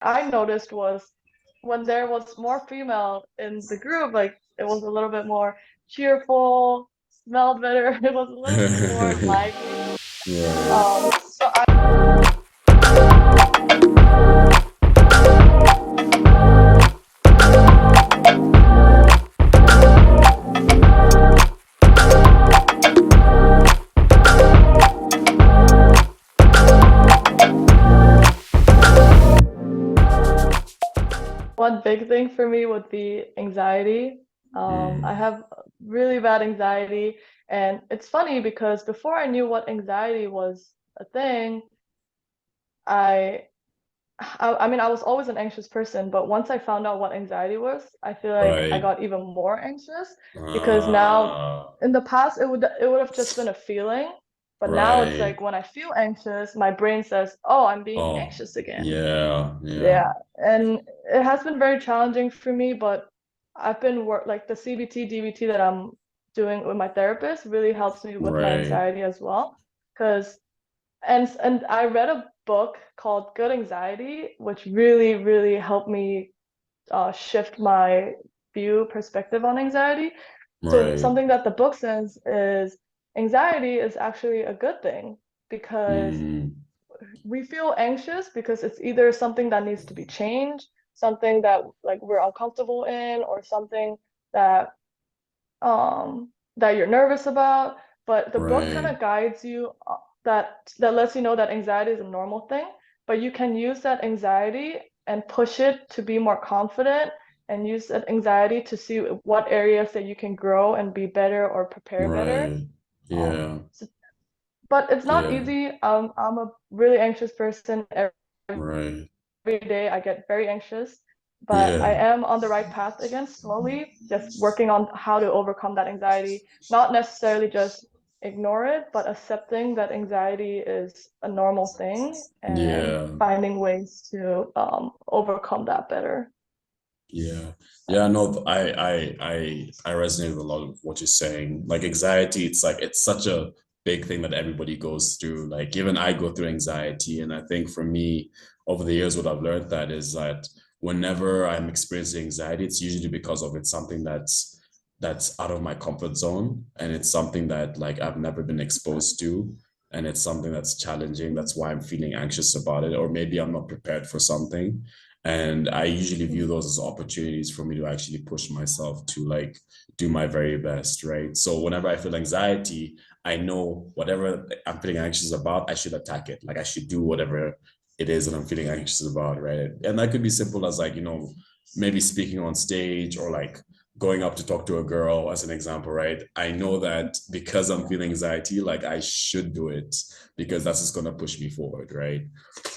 I noticed was when there was more female in the group, like it was a little bit more cheerful, smelled better. It was a little bit more lively. Right. So I One big thing for me would be anxiety. I Mm, have really bad anxiety, and it's funny because before I knew what anxiety was a thing, I, I mean, I was always an anxious person, but once I found out what anxiety was, I feel like I right. got even more anxious because now Ah, in the past it would have just been a feeling, but now it's right. like when I feel anxious, my brain says, "Oh, I'm being Oh, anxious again." yeah, yeah. Yeah, and it has been very challenging for me, but I've been work like the CBT, DBT that I'm doing with my therapist really helps me with my Right, anxiety as well. Because and I read a book called Good Anxiety, which really, really helped me shift my view perspective on anxiety. So right. something that the book says is anxiety is actually a good thing because Mm, we feel anxious because it's either something that needs to be changed, something that like we're uncomfortable in, or something that that you're nervous about. But the book kind right, of guides you that lets you know that anxiety is a normal thing, but you can use that anxiety and push it to be more confident and use that anxiety to see what areas that you can grow and be better or prepare better. right. Um, Yeah, so but it's not yeah, easy. I'm a really anxious person. right. Every day I get very anxious, but I Yeah, am on the right path again, slowly, just working on how to overcome that anxiety. Not necessarily just ignore it, but accepting that anxiety is a normal thing and yeah. finding ways to overcome that better. Yeah. Yeah, no, I resonate with a lot of what you're saying. Like anxiety, it's like it's such a big thing that everybody goes through. Like even I go through anxiety. And I think for me, over the years, what I've learned that is that whenever I'm experiencing anxiety, it's usually because of it's something that's out of my comfort zone. And it's something that like I've never been exposed to. And it's something that's challenging. That's why I'm feeling anxious about it. Or maybe I'm not prepared for something. And I usually view those as opportunities for me to actually push myself to like do my very best, right? So whenever I feel anxiety, I know whatever I'm feeling anxious about, I should attack it. Like I should do whatever it is that I'm feeling anxious about, right? And that could be simple as like, maybe speaking on stage or like going up to talk to a girl as an example, right? I know that because I'm feeling anxiety, like I should do it because that's just gonna push me forward, right?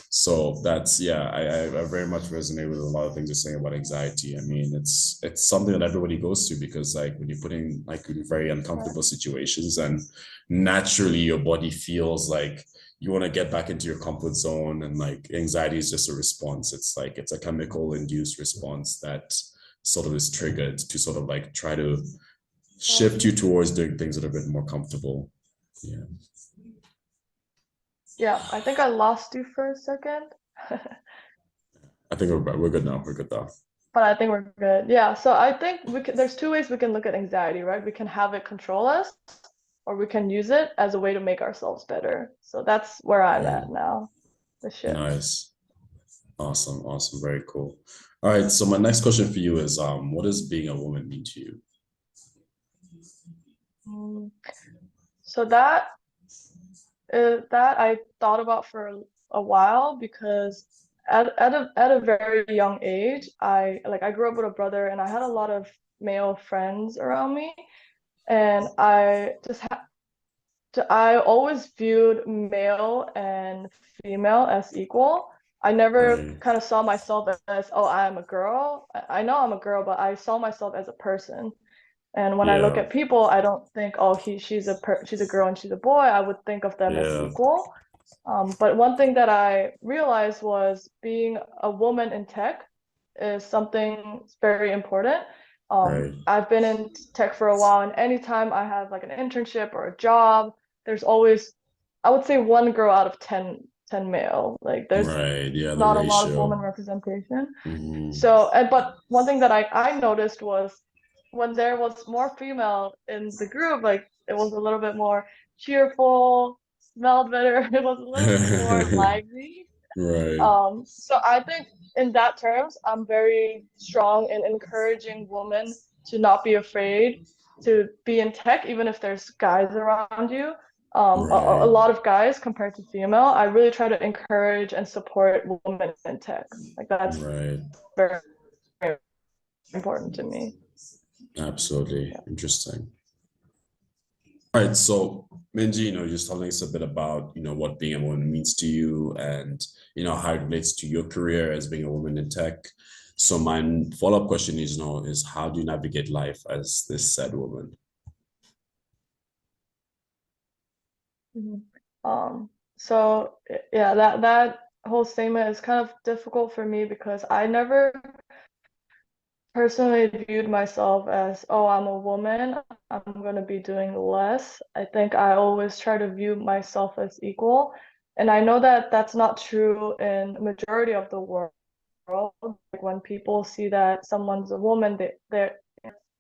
So that's yeah, I very much resonate with a lot of things you're saying about anxiety. I mean, it's something that everybody goes through because like when you're putting like in very uncomfortable situations and naturally your body feels like you want to get back into your comfort zone and like anxiety is just a response. It's like it's a chemical induced response that sort of is triggered to sort of like try to shift you towards doing things that are a bit more comfortable. Yeah. Yeah, I think I lost you for a second. I think we're good now. We're good now. But I think we're good. Yeah, so I think there's two ways we can look at anxiety, right? We can have it control us, or we can use it as a way to make ourselves better. So that's where I'm Right. at now, the shift. Nice. Awesome. Awesome. Very cool. All right. So my next question for you is what does being a woman mean to you? Mm, So that I thought about for a while because at a very young age, I grew up with a brother and I had a lot of male friends around me, and I always viewed male and female as equal. I never Right. kind of saw myself as, oh, I'm a girl. I know I'm a girl, but I saw myself as a person. And when I look Yeah. at people, I don't think, oh, she's a girl and she's a boy. I would think of them as Yeah. equal. But one thing that I realized was being a woman in tech is something very important. Right. I've been in tech for a while, and anytime I have like an internship or a job, there's always, I would say, one girl out of 10 male. Like there's Right. Yeah, the not a lot of woman ratio. representation. Hmm. So, and but one thing that I noticed was when there was more female in the group, like it was a little bit more cheerful, smelled better. It was a little bit more lively. Right. So I think in that terms, I'm very strong in encouraging women to not be afraid to be in tech, even if there's guys around you. A Right. lot of guys compared to female, I really try to encourage and support women in tech. Like that's Right. very important to me. Absolutely. Yeah. Interesting. All right. So, Minji, just telling us a bit about, what being a woman means to you and, how it relates to your career as being a woman in tech. So my follow-up question is, is how do you navigate life as this said woman? Mhm. So yeah, that whole statement is kind of difficult for me because I never personally viewed myself as, oh, I'm a woman, I'm going to be doing less. I think I always try to view myself as equal. And I know that that's not true in the majority of the world. Like when people see that someone's a woman, there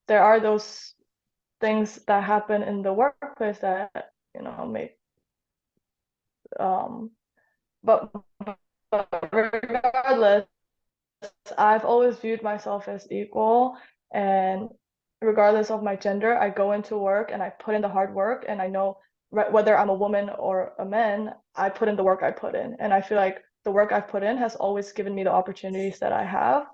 are those things that happen in the workplace that, make um but, but regardless, I've always viewed myself as equal, and regardless of my gender, I go into work and I put in the hard work, and I know whether I'm a woman or a man, I put in the work I put in, and I feel like the work I've put in has always given me the opportunities that I have.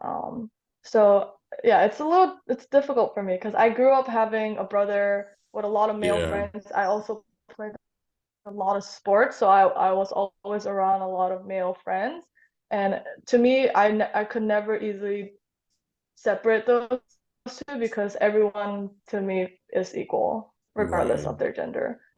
Um, so yeah, it's difficult for me because I grew up having a brother with a lot of male Yeah. friends. I also played a lot of sports, so I was always around a lot of male friends. And to me, I could never easily separate those two because everyone to me is equal, regardless Right. of their gender.